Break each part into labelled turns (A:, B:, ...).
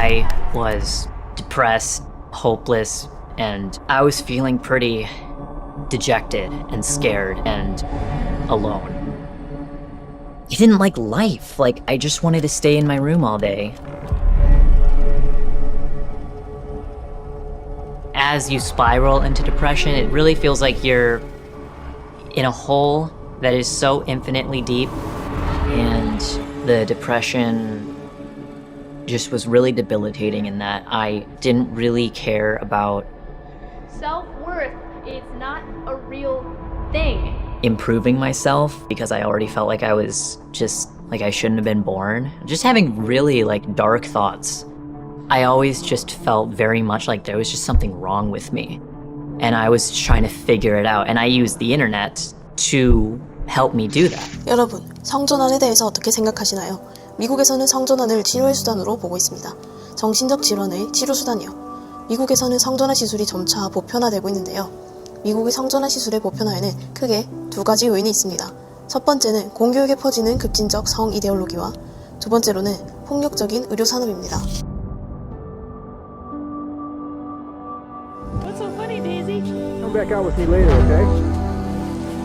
A: I was depressed, hopeless, and I was feeling pretty dejected and scared and alone. I didn't like life. Like, I just wanted to stay in my room all day. As you spiral into depression, it really feels like you're in a hole that is so infinitely deep, and the depression just was really debilitating in that I didn't really care about
B: self-worth is not a real thing.
A: Improving myself because I already felt like I was just like I shouldn't have been born. Just having really like dark thoughts. I always just felt very much like there was just something wrong with me. And I was trying to figure it out. And I used the internet to help me do that.
C: 여러분, 성전환에 대해서 어떻게 생각하시나요? 미국에서는 성전환을 치료의 수단으로 보고 있습니다. 정신적 질환의 치료 수단이요. 미국에서는 성전환 시술이 점차 보편화되고 있는데요. 미국의 성전환 시술의 보편화에는 크게 두 가지 요인이 있습니다. 첫 번째는 공교육에 퍼지는 급진적 성 이데올로기와 두 번째로는 폭력적인 의료 산업입니다.
D: What's so funny, Daisy?
E: Come back out with me later, okay?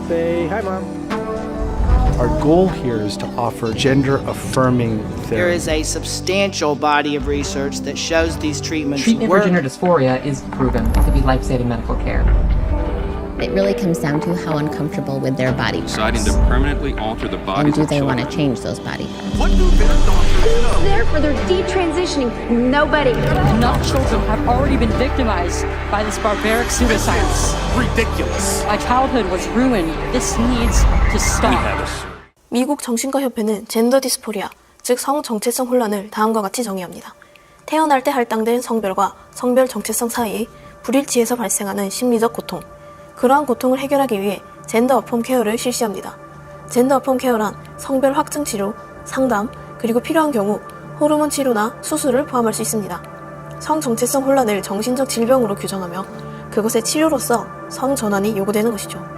E: Say hi, Mom. Our goal here is to offer gender-affirming therapy.
F: There is a substantial body of research that shows these treatments
G: Treatment
F: work.
G: for gender dysphoria is proven to be life-saving medical care.
H: It really comes down to how uncomfortable with their body parts.
I: Deciding to permanently alter the bodies
H: And do
I: of
H: they want to
I: children.
H: change those body parts?
I: What do their doctors know?
B: Who's there for their detransitioning? Nobody.
D: Enough children have already been victimized by this barbaric pseudoscience.
I: Ridiculous.
D: My childhood was ruined. This needs to stop.
C: 미국 정신과 협회는 젠더 디스포리아, 즉 성 정체성 혼란을 다음과 같이 정의합니다. 태어날 때 할당된 성별과 성별 정체성 사이의 불일치에서 발생하는 심리적 고통, 그러한 고통을 해결하기 위해 젠더 어펌 케어를 실시합니다. 젠더 어펌 케어란 성별 확증 치료, 상담, 그리고 필요한 경우 호르몬 치료나 수술을 포함할 수 있습니다. 성 정체성 혼란을 정신적 질병으로 규정하며 그것의 치료로서 성 전환이 요구되는 것이죠.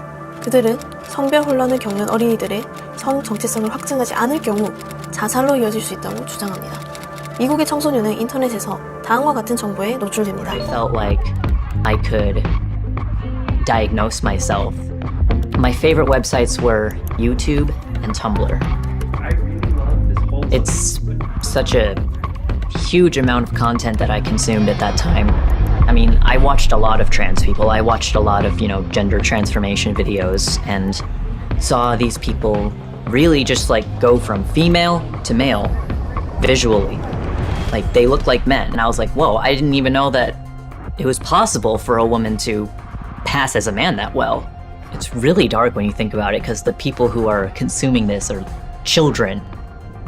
C: 그들은 성별 혼란을 겪는 어린이들의 성 정체성을 확증하지 않을 경우 자살로 이어질 수 있다고 주장합니다. 미국의 청소년은 인터넷에서 다음과 같은 정보에 노출됩니다.
A: I felt like I could diagnose myself. My favorite websites were YouTube and Tumblr. It's such a huge amount of content that I consumed at that time. I mean, I watched a lot of trans people. I watched a lot of, gender transformation videos and saw these people really just like go from female to male visually. Like they looked like men. And I was like, whoa, I didn't even know that it was possible for a woman to pass as a man that well. It's really dark when you think about it because the people who are consuming this are children,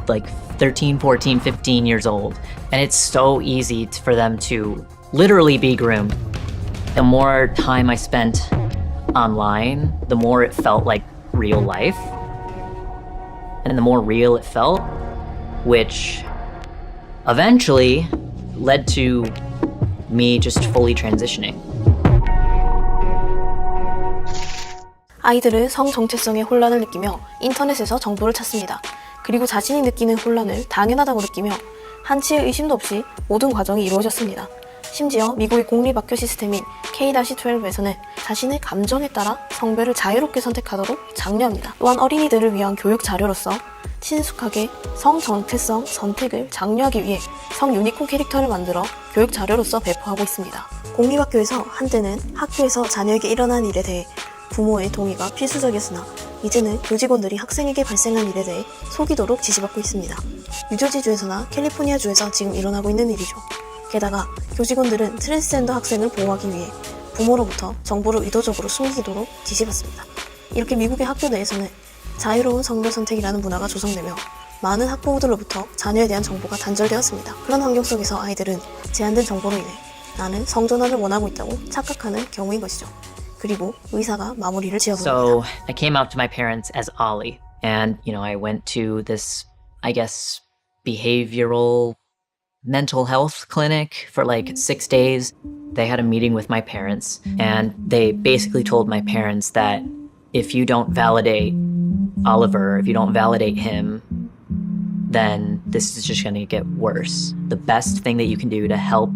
A: like 13, 14, 15 years old. And it's so easy for them to literally be groomed. The more time I spent online, the more it felt like real life. And the more real it felt, which eventually led to me just fully transitioning.
C: 아이들은 성 정체성의 혼란을 느끼며 인터넷에서 정보를 찾습니다. 그리고 자신이 느끼는 혼란을 당연하다고 느끼며 한치의 의심도 없이 모든 과정이 이루어졌습니다. 심지어 미국의 공립학교 시스템인 K-12에서는 자신의 감정에 따라 성별을 자유롭게 선택하도록 장려합니다. 또한 어린이들을 위한 교육 자료로서 친숙하게 성 정체성 선택을 장려하기 위해 성 유니콘 캐릭터를 만들어 교육 자료로서 배포하고 있습니다. 공립학교에서 한때는 학교에서 자녀에게 일어난 일에 대해 부모의 동의가 필수적이었으나 이제는 교직원들이 학생에게 발생한 일에 대해 속이도록 지시받고 있습니다. 뉴저지주에서나 캘리포니아주에서 지금 일어나고 있는 일이죠. 게다가 교직원들은 트랜스젠더 학생을 보호하기 위해 부모로부터 정보를 의도적으로 숨기도록 지시받습니다. 이렇게 미국의 학교 내에서는 자유로운 성별 선택이라는 문화가 조성되며 많은 학부모들로부터 자녀에 대한 정보가 단절되었습니다. 그런 환경 속에서 아이들은 제한된 정보로 인해 나는 성전환을 원하고 있다고 착각하는 경우인 것이죠. 그리고 의사가 마무리를 지어봅니다.
A: So I came out to my parents as Ollie. And, I went to this, I guess, behavioral mental health clinic for like 6 days. They had a meeting with my parents. And they basically told my parents that if you don't validate Oliver, if you don't validate him, then this is just going to get worse. The best thing that you can do to help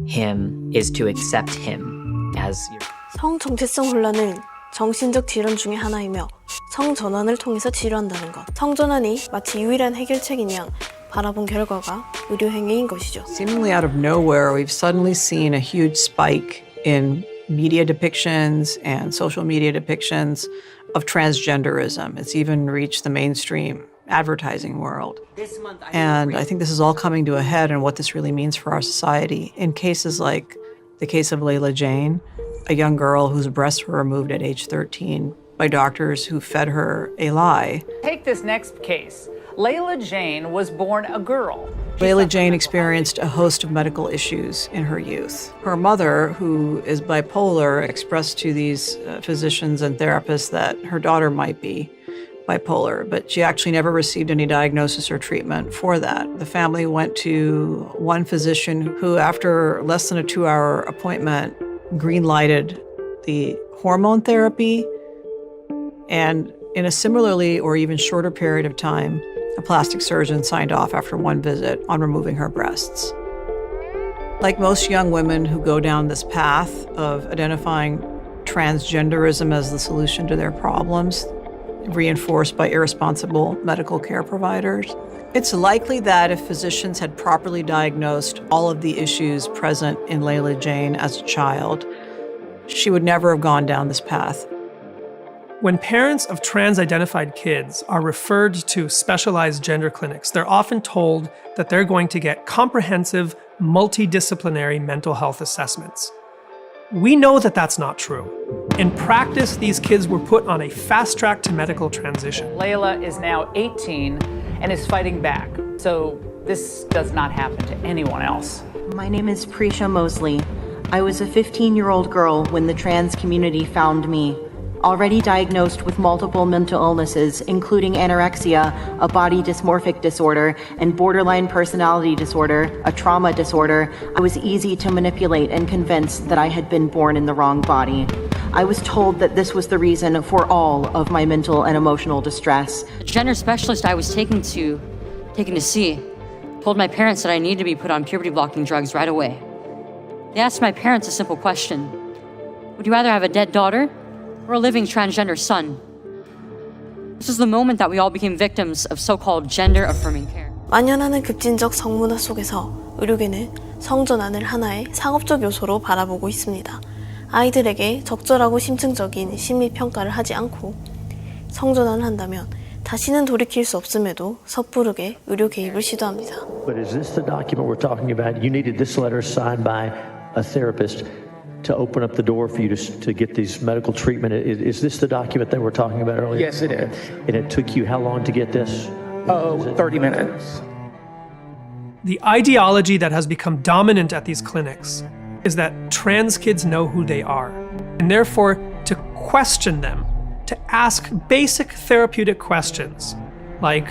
A: him is to accept him as your...
C: 성 정체성 혼란은 정신적 질환 중의 하나이며 성전환을 통해서 치료한다는 것. 성전환이 마치 유일한 해결책인 양 바라본 결과가 의료행위인 것이죠.
J: Seemingly out of nowhere, we've suddenly seen a huge spike in media depictions and social media depictions of transgenderism. It's even reached the mainstream advertising world. And I think this is all coming to a head and what this really means for our society. In cases like the case of Layla Jane, a young girl whose breasts were removed at age 13 by doctors who fed her a lie.
K: Take this next case. Layla Jane was born a girl.
J: Layla Jane experienced a host of medical issues in her youth. Her mother, who is bipolar, expressed to these physicians and therapists that her daughter might be bipolar, but she actually never received any diagnosis or treatment for that. The family went to one physician who, after less than a 2-hour appointment, green-lighted the hormone therapy, and in a similarly or even shorter period of time, a plastic surgeon signed off after one visit on removing her breasts. Like most young women who go down this path of identifying transgenderism as the solution to their problems, reinforced by irresponsible medical care providers, it's likely that if physicians had properly diagnosed all of the issues present in Layla Jane as a child, she would never have gone down this path.
L: When parents of trans-identified kids are referred to specialized gender clinics, they're often told that they're going to get comprehensive, multidisciplinary mental health assessments. We know that that's not true. In practice, these kids were put on a fast track to medical transition.
K: Layla is now 18 and is fighting back. So this does not happen to anyone else.
M: My name is Prisha Mosley. I was a 15-year-old girl when the trans community found me. Already diagnosed with multiple mental illnesses, including anorexia, a body dysmorphic disorder, and borderline personality disorder, a trauma disorder, I was easy to manipulate and convince that I had been born in the wrong body. I was told that this was the reason for all of my mental and emotional distress.
D: The gender specialist I was taken to see told my parents that I needed to be put on puberty-blocking drugs right away. They asked my parents a simple question. Would you rather have a dead daughter or a living transgender son? This is the moment that we all became victims of so-called gender-affirming care.
C: 만연하는 급진적 성문화 속에서 의료계는 성전환을 하나의 상업적 요소로 바라보고 있습니다. 아이들에게 적절하고 심층적인 심리 평가를 하지 않고 성전환을 한다면 다시는 돌이킬 수 없음에도 섣부르게 의료 개입을 시도합니다.
N: But is this the document we're talking about? You needed this letter signed by a therapist to open up the door for you to get these medical treatment. Is this the document that we're talking about earlier?
O: Yes, it is.
N: And it took you how long to get this?
O: 30 minutes.
L: The ideology that has become dominant at these clinics is that trans kids know who they are, and therefore to question them, to ask basic therapeutic questions like,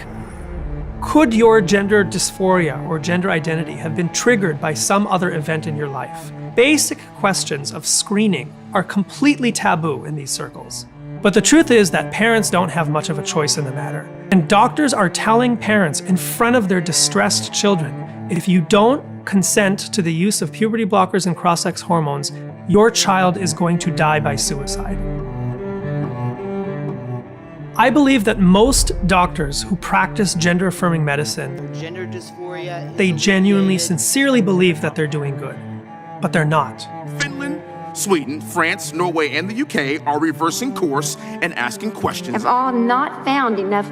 L: could your gender dysphoria or gender identity have been triggered by some other event in your life? Basic questions of screening are completely taboo in these circles. But the truth is that parents don't have much of a choice in the matter. And doctors are telling parents in front of their distressed children, if you don't consent to the use of puberty blockers and cross-sex hormones, your child is going to die by suicide. I believe that most doctors who practice gender-affirming medicine,
F: Gender dysphoria
L: they genuinely, sincerely believe that they're doing good, but they're not.
I: Finland, Sweden, France, Norway, and the UK are reversing course and asking questions.
B: Have all not found enough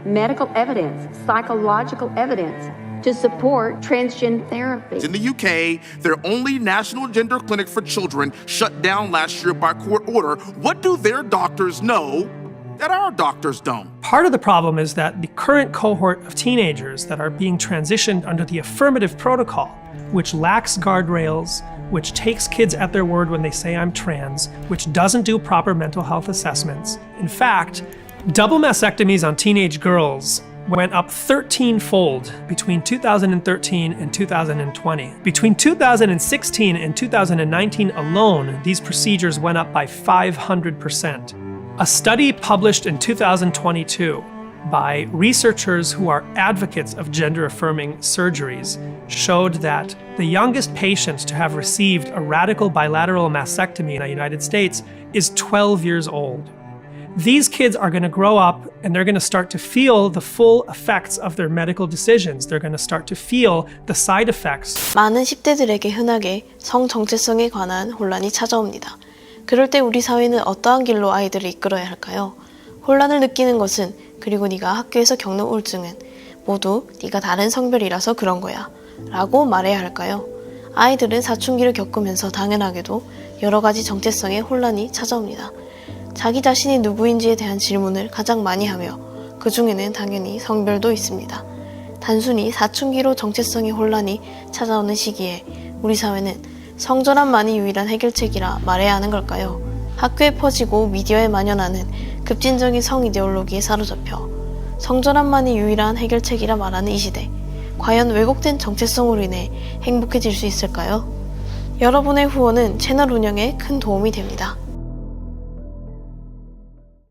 B: medical evidence, psychological evidence, to support transgender therapy.
I: In the UK, their only national gender clinic for children shut down last year by court order. What do their doctors know that our doctors don't?
L: Part of the problem is that the current cohort of teenagers that are being transitioned under the affirmative protocol, which lacks guardrails, which takes kids at their word when they say I'm trans, which doesn't do proper mental health assessments. In fact, double mastectomies on teenage girls went up 13-fold between 2013 and 2020. Between 2016 and 2019 alone, these procedures went up by 500%. A study published in 2022 by researchers who are advocates of gender-affirming surgeries showed that the youngest patient to have received a radical bilateral mastectomy in the United States is 12 years old. These kids are going to grow up and they're going to start to feel the full effects of their medical decisions. They're going to start to feel the side effects.
C: 많은 10대들에게 흔하게 성 정체성에 관한 혼란이 찾아옵니다. 그럴 때 우리 사회는 어떠한 길로 아이들을 이끌어야 할까요? 혼란을 느끼는 것은, 그리고 네가 학교에서 겪는 우울증은 모두 네가 다른 성별이라서 그런 거야 라고 말해야 할까요? 아이들은 사춘기를 겪으면서 당연하게도 여러 가지 정체성의 혼란이 찾아옵니다. 자기 자신이 누구인지에 대한 질문을 가장 많이 하며 그 중에는 당연히 성별도 있습니다. 단순히 사춘기로 정체성의 혼란이 찾아오는 시기에 우리 사회는 성전환만이 유일한 해결책이라 말해야 하는 걸까요? 학교에 퍼지고 미디어에 만연하는 급진적인 성 이데올로기에 사로잡혀 성전환만이 유일한 해결책이라 말하는 이 시대, 과연 왜곡된 정체성으로 인해 행복해질 수 있을까요? 여러분의 후원은 채널 운영에 큰 도움이 됩니다.